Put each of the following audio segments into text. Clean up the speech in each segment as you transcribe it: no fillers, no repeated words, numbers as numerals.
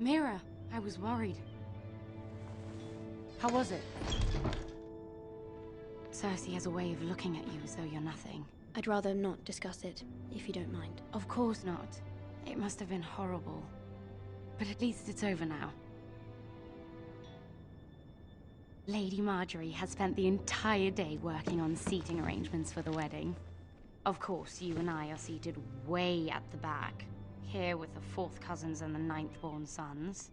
Mira, I was worried. How was it? Cersei has a way of looking at you as though you're nothing. I'd rather not discuss it, if you don't mind. Of course not. It must have been horrible. But at least it's over now. Lady Marjorie has spent the entire day working on seating arrangements for the wedding. Of course, you and I are seated way at the back, here with the 4th cousins and the 9th-born sons.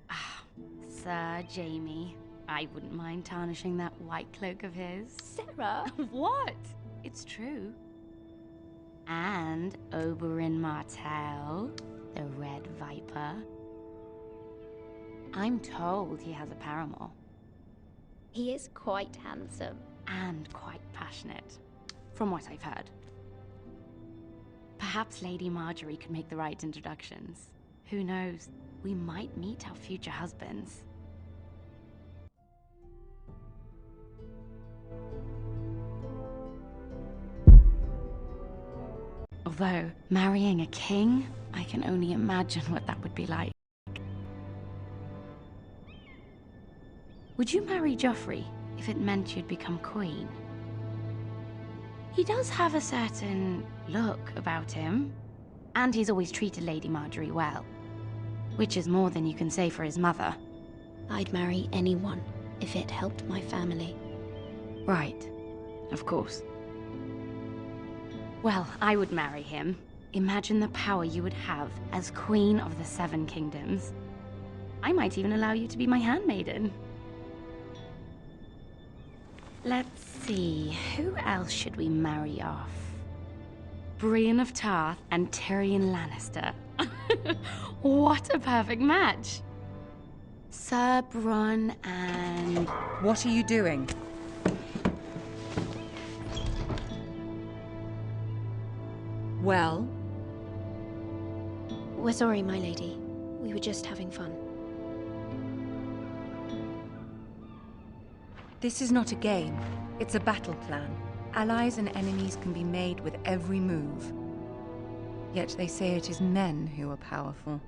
Ah, Sir Jaime. I wouldn't mind tarnishing that white cloak of his. Sarah! What? It's true. And Oberyn Martell, the Red Viper. I'm told he has a paramour. He is quite handsome. And quite passionate, from what I've heard. Perhaps Lady Marjorie could make the right introductions. Who knows? We might meet our future husbands. Although, marrying a king, I can only imagine what that would be like. Would you marry Joffrey if it meant you'd become queen? He does have a certain look about him, and he's always treated Lady Marjorie well, which is more than you can say for his mother. I'd marry anyone if it helped my family. Right, of course. Well, I would marry him. Imagine the power you would have as Queen of the 7 Kingdoms. I might even allow you to be my handmaiden. Let's see, who else should we marry off? Brienne of Tarth and Tyrion Lannister. What a perfect match! Sir Bronn and... What are you doing? Well? We're sorry, my lady. We were just having fun. This is not a game. It's a battle plan. Allies and enemies can be made with every move. Yet they say it is men who are powerful.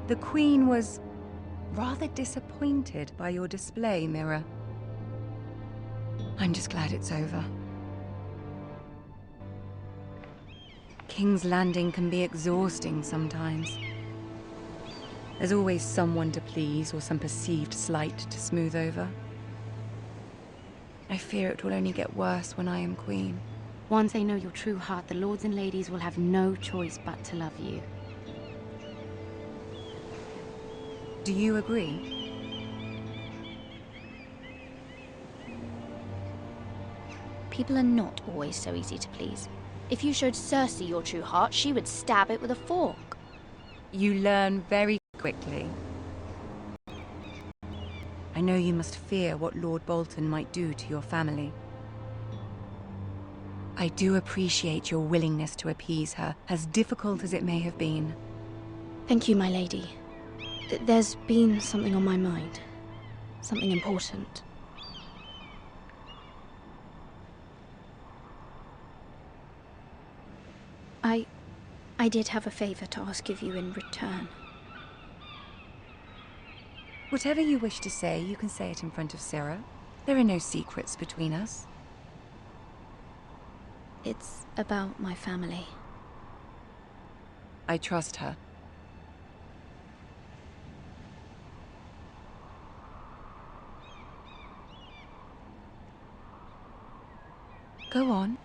The Queen was rather disappointed by your display, Mira. I'm just glad it's over. King's Landing can be exhausting sometimes. There's always someone to please or some perceived slight to smooth over. I fear it will only get worse when I am queen. Once they know your true heart, the lords and ladies will have no choice but to love you. Do you agree? People are not always so easy to please. If you showed Cersei your true heart, she would stab it with a fork. You learn very quickly. I know you must fear what Lord Bolton might do to your family. I do appreciate your willingness to appease her, as difficult as it may have been. Thank you, my lady. There's been something on my mind. Something important. I did have a favor to ask of you in return. Whatever you wish to say, you can say it in front of Sarah. There are no secrets between us. It's about my family. I trust her. Go on.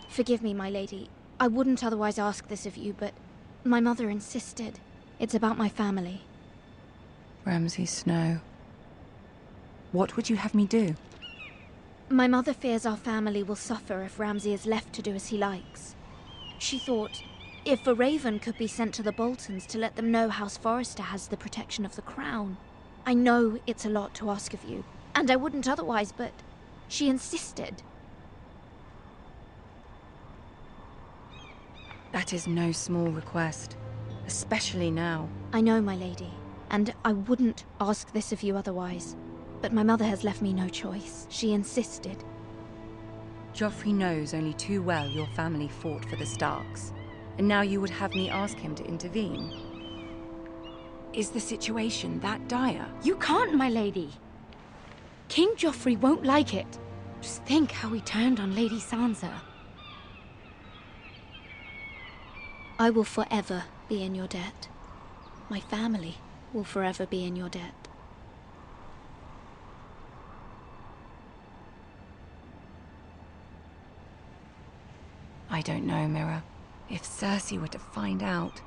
Forgive me, my lady. I wouldn't otherwise ask this of you, but my mother insisted. It's about my family. Ramsay Snow. What would you have me do? My mother fears our family will suffer if Ramsay is left to do as he likes. She thought, if a raven could be sent to the Boltons to let them know House Forrester has the protection of the crown. I know it's a lot to ask of you, and I wouldn't otherwise, but she insisted. That is no small request, especially now. I know, my lady, and I wouldn't ask this of you otherwise. But my mother has left me no choice. She insisted. Joffrey knows only too well your family fought for the Starks, and now you would have me ask him to intervene. Is the situation that dire? You can't, my lady. King Joffrey won't like it. Just think how he turned on Lady Sansa. I will forever be in your debt. My family will forever be in your debt. I don't know, Mira. If Cersei were to find out...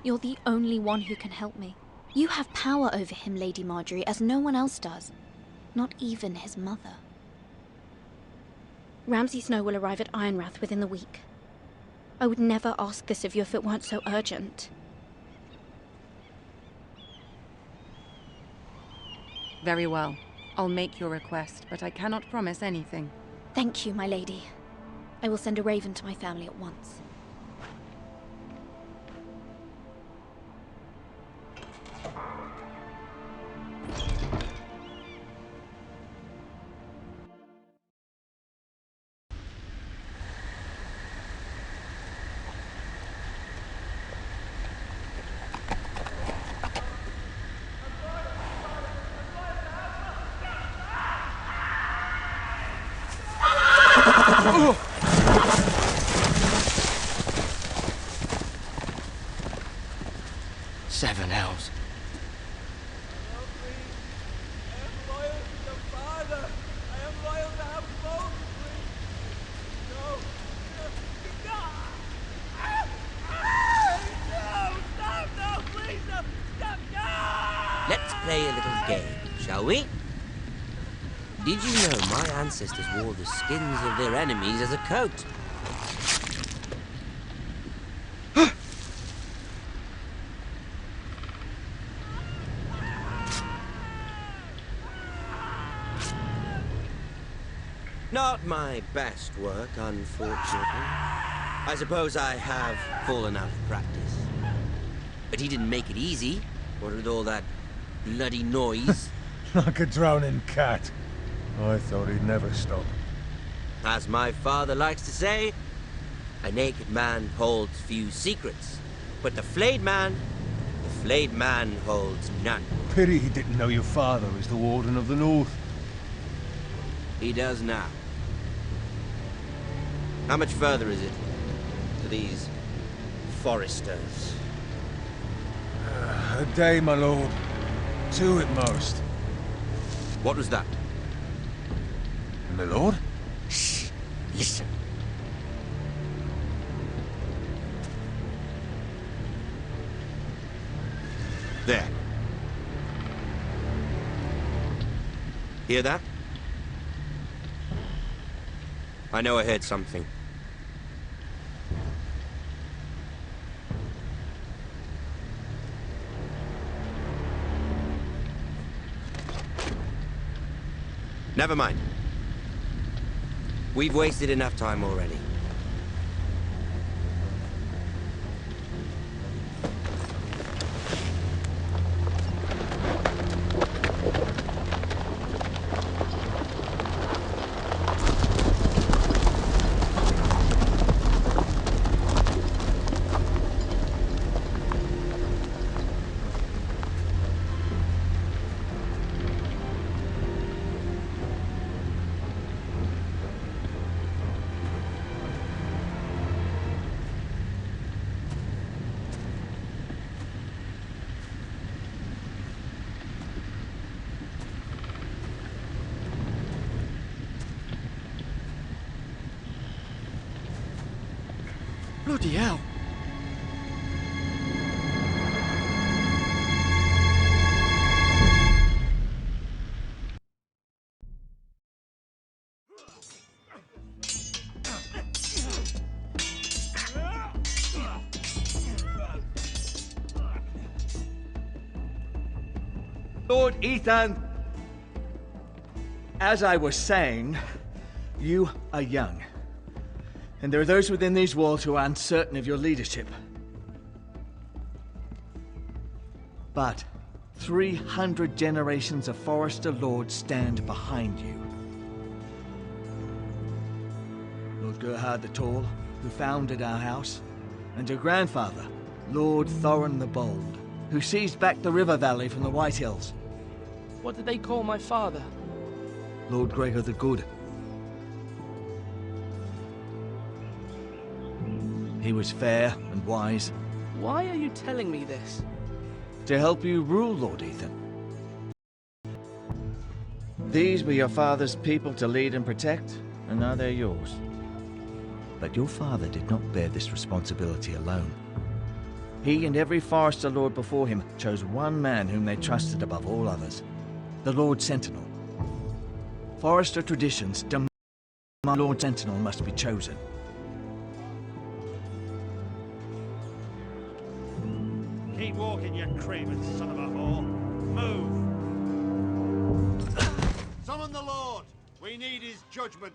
You're the only one who can help me. You have power over him, Lady Marjorie, as no one else does. Not even his mother. Ramsay Snow will arrive at Ironrath within the week. I would never ask this of you if it weren't so urgent. Very well. I'll make your request, but I cannot promise anything. Thank you, my lady. I will send a raven to my family at once. Seven hells. Let's play a little game, shall we? Did you know my ancestors wore the skins of their enemies as a coat? Not my best work, unfortunately. I suppose I have fallen out of practice. But he didn't make it easy, what with all that bloody noise. Like a drowning cat. I thought he'd never stop. As my father likes to say, a naked man holds few secrets. But the flayed man holds none. Pity he didn't know your father was the Warden of the North. He does now. How much further is it to these foresters? A day, my lord. 2 at most. What was that? My lord? Shh! Listen. There. Hear that? I know I heard something. Never mind. We've wasted enough time already. Bloody hell. Lord Ethan, as I was saying, you are young. And there are those within these walls who are uncertain of your leadership. But 300 generations of Forester Lords stand behind you. Lord Gerhard the Tall, who founded our house, and your grandfather, Lord Thorin the Bold, who seized back the river valley from the White Hills. What did they call my father? Lord Gregor the Good. He was fair and wise. Why are you telling me this? To help you rule, Lord Ethan. These were your father's people to lead and protect, and now they're yours. But your father did not bear this responsibility alone. He and every Forester Lord before him chose one man whom they trusted above all others, the Lord Sentinel. Forester traditions demand Lord Sentinel must be chosen. Keep walking, you craven son of a whore. Move! Summon the Lord! We need his judgment.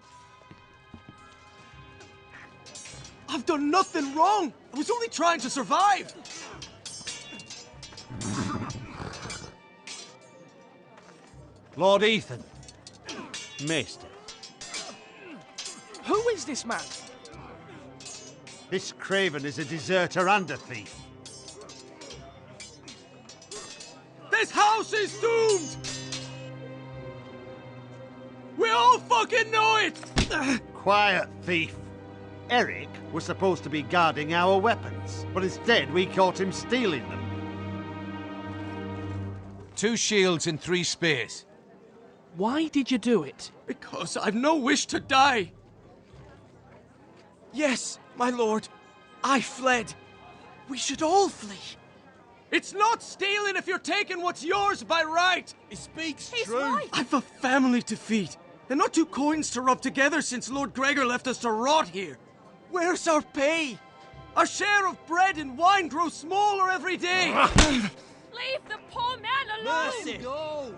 I've done nothing wrong! I was only trying to survive! Lord Ethan. Maester. Who is this man? This craven is a deserter and a thief. This house is doomed! We all fucking know it! Quiet, thief. Eric was supposed to be guarding our weapons, but instead we caught him stealing them. 2 shields and 3 spears. Why did you do it? Because I've no wish to die. Yes, my lord, I fled. We should all flee. It's not stealing if you're taking what's yours by right. He speaks He's true. right. I've a family to feed, and not 2 coins to rub together since Lord Gregor left us to rot here. Where's our pay? Our share of bread and wine grows smaller every day. Leave the poor man alone! Mercy. Go.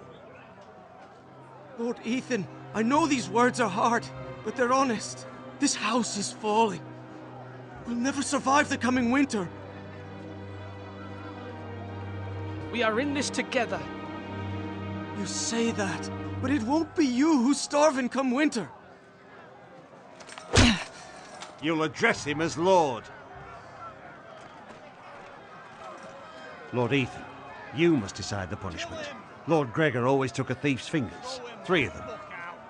Lord Ethan, I know these words are hard, but they're honest. This house is falling. We'll never survive the coming winter. We are in this together. You say that, but it won't be you who's starving come winter. You'll address him as Lord. Lord Ethan, you must decide the punishment. Lord Gregor always took a thief's fingers. 3 of them.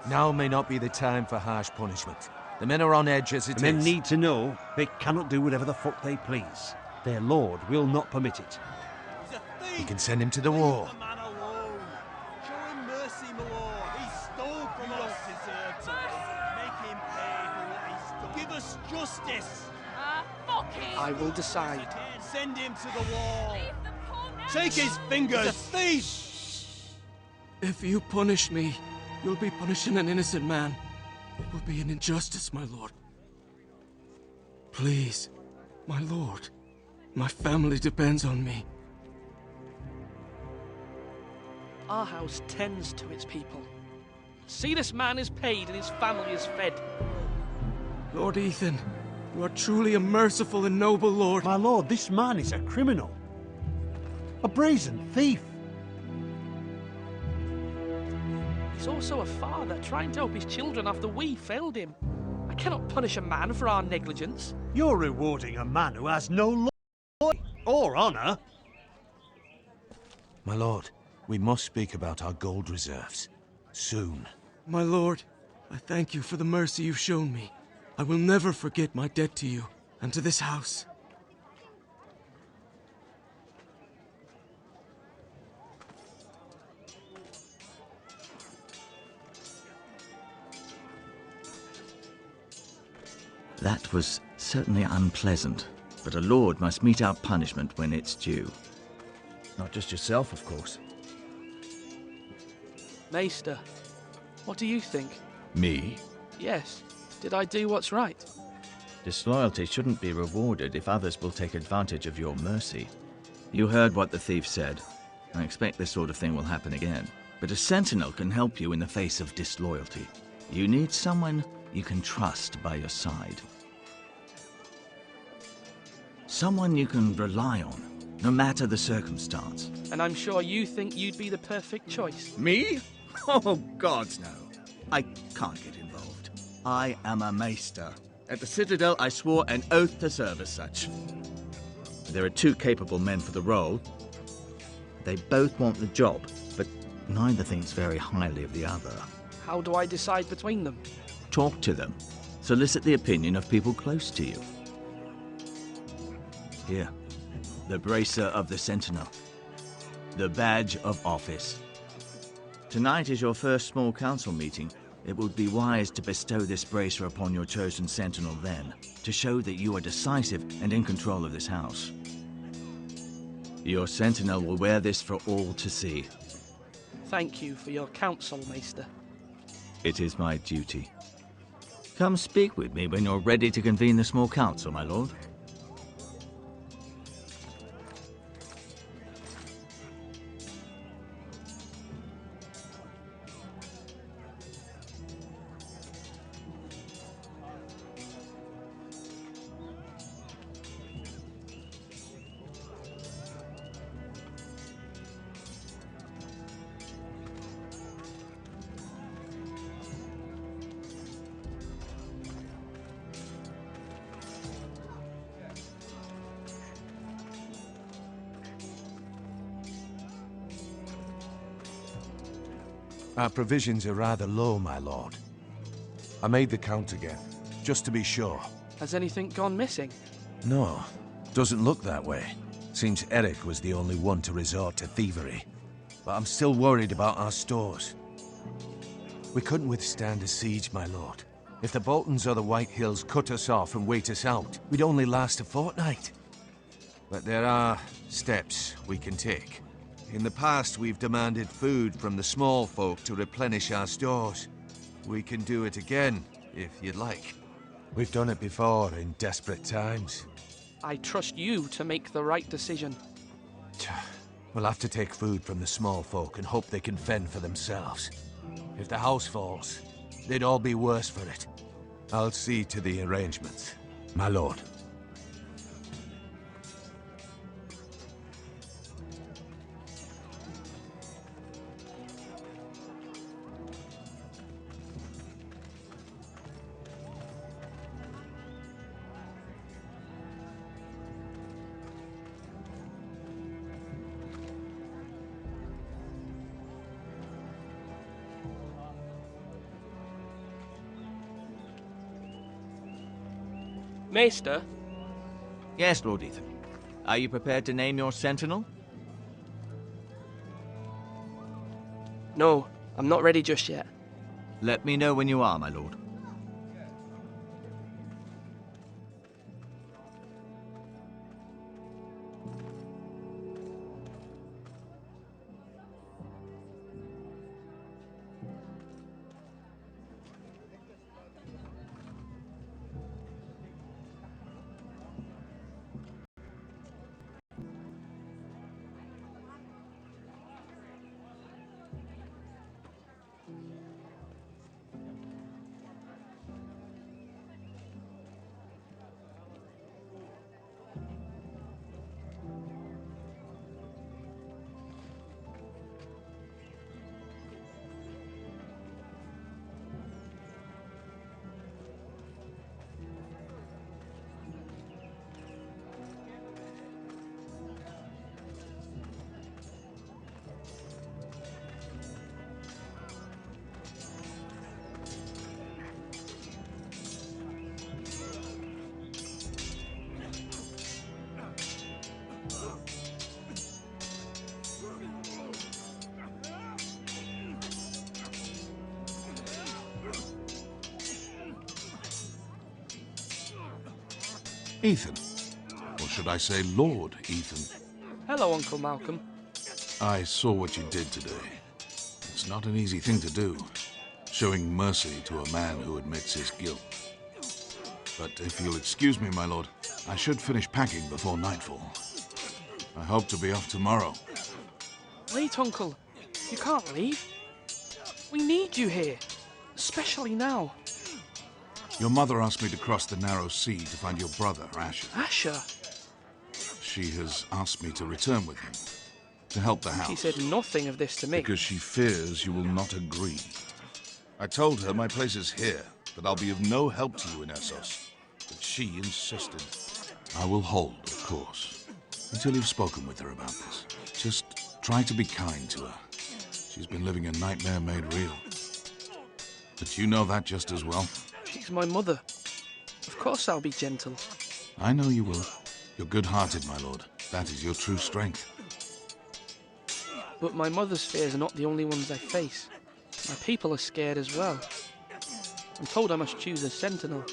Now may not be the time for harsh punishment. The men are on edge as it is. The men need to know they cannot do whatever the fuck they please. Their lord will not permit it. We can send him to the war. Show him mercy, my lord. He stole from us. Make him pay for what he stole. Give us justice. Fuck him! I will decide. Send him to the wall. Leave the poor man Take his fingers. He's a thief. If you punish me, you'll be punishing an innocent man. It will be an injustice, my lord. Please, my lord. My family depends on me. Our house tends to its people. See, this man is paid and his family is fed. Lord Ethan, you are truly a merciful and noble lord. My lord, this man is a criminal. A brazen thief. He's also a father, trying to help his children after we failed him. I cannot punish a man for our negligence. You're rewarding a man who has no law or honor. My lord, we must speak about our gold reserves. Soon. My lord, I thank you for the mercy you've shown me. I will never forget my debt to you and to this house. That was certainly unpleasant, but a lord must mete out punishment when it's due. Not just yourself, of course. Maester, what do you think? Me? Yes. Did I do what's right? Disloyalty shouldn't be rewarded if others will take advantage of your mercy. You heard what the thief said. I expect this sort of thing will happen again. But a sentinel can help you in the face of disloyalty. You need someone you can trust by your side. Someone you can rely on. no matter the circumstance. And I'm sure you think you'd be the perfect choice. Me? Oh, gods, no. I can't get involved. I am a maester. At the Citadel, I swore an oath to serve as such. There are 2 capable men for the role. They both want the job, but neither thinks very highly of the other. How do I decide between them? Talk to them. Solicit the opinion of people close to you. Here, the bracer of the Sentinel. The badge of office. Tonight is your first small council meeting. It would be wise to bestow this bracer upon your chosen Sentinel then, to show that you are decisive and in control of this house. Your Sentinel will wear this for all to see. Thank you for your counsel, Maester. It is my duty. Come speak with me when you're ready to convene the small council, my lord. Our provisions are rather low, my lord. I made the count again, just to be sure. Has anything gone missing? No, doesn't look that way. Seems Eric was the only one to resort to thievery. But I'm still worried about our stores. We couldn't withstand a siege, my lord. If the Boltons or the White Hills cut us off and wait us out, we'd only last a fortnight. But there are steps we can take. In the past, we've demanded food from the small folk to replenish our stores. We can do it again, if you'd like. We've done it before in desperate times. I trust you to make the right decision. We'll have to take food from the small folk and hope they can fend for themselves. If the house falls, they'd all be worse for it. I'll see to the arrangements, my lord. Maester? Yes, Lord Ethan. Are you prepared to name your Sentinel? No, I'm not ready just yet. Let me know when you are, my lord. Ethan. Or should I say Lord Ethan? Hello, Uncle Malcolm. I saw what you did today. It's not an easy thing to do, showing mercy to a man who admits his guilt. But if you'll excuse me, my lord, I should finish packing before nightfall. I hope to be off tomorrow. Wait, Uncle. You can't leave. We need you here, especially now. Your mother asked me to cross the narrow sea to find your brother, Asher. Asher? she has asked me to return with him, to help the house. She said nothing of this to me. Because she fears you will not agree. I told her my place is here, that I'll be of no help to you in Essos. But she insisted. I will hold, of course, until you've spoken with her about this. Just try to be kind to her. She's been living a nightmare made real. But you know that just as well. She's my mother. Of course I'll be gentle. I know you will. You're good-hearted, my lord. That is your true strength. But my mother's fears are not the only ones I face. My people are scared as well. I'm told I must choose a sentinel.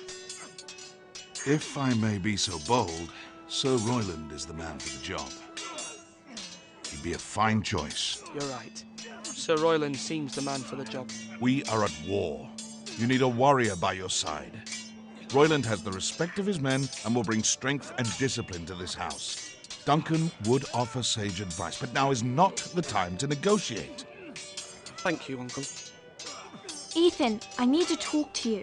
If I may be so bold, Sir Royland is the man for the job. He'd be a fine choice. You're right. Sir Royland seems the man for the job. We are at war. You need a warrior by your side. Royland has the respect of his men and will bring strength and discipline to this house. Duncan would offer sage advice, but now is not the time to negotiate. Thank you, Uncle. Ethan, I need to talk to you.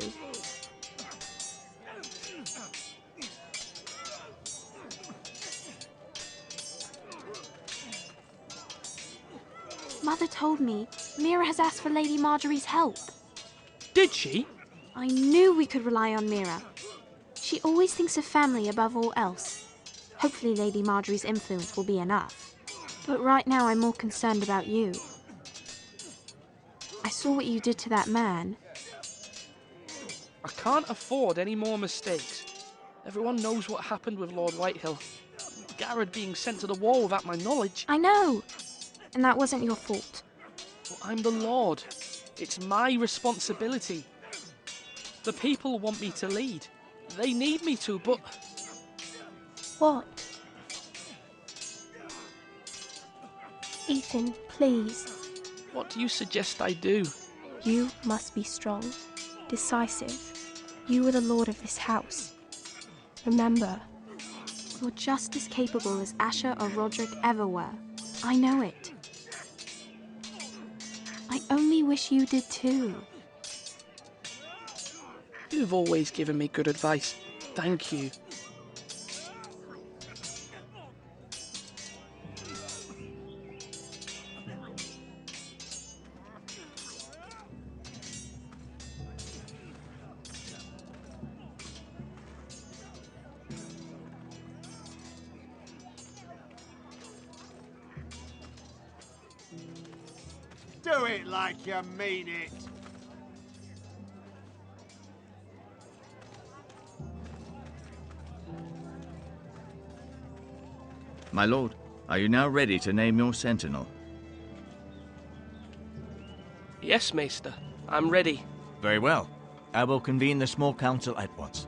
Mother told me Mira has asked for Lady Marjorie's help. Did she? I knew we could rely on Mira. She always thinks of family above all else. Hopefully Lady Marjorie's influence will be enough. But right now I'm more concerned about you. I saw what you did to that man. I can't afford any more mistakes. Everyone knows what happened with Lord Whitehill. Garrett being sent to the war without my knowledge. I know. And that wasn't your fault. Well, I'm the Lord. It's my responsibility. The people want me to lead. They need me to, but... What? Ethan, please. What do you suggest I do? You must be strong, decisive. You are the lord of this house. Remember, you're just as capable as Asher or Roderick ever were. I know it. I only wish you did too. You've always given me good advice. Thank you. Do it like you mean it. My lord, are you now ready to name your sentinel? Yes, Maester. I'm ready. Very well. I will convene the small council at once.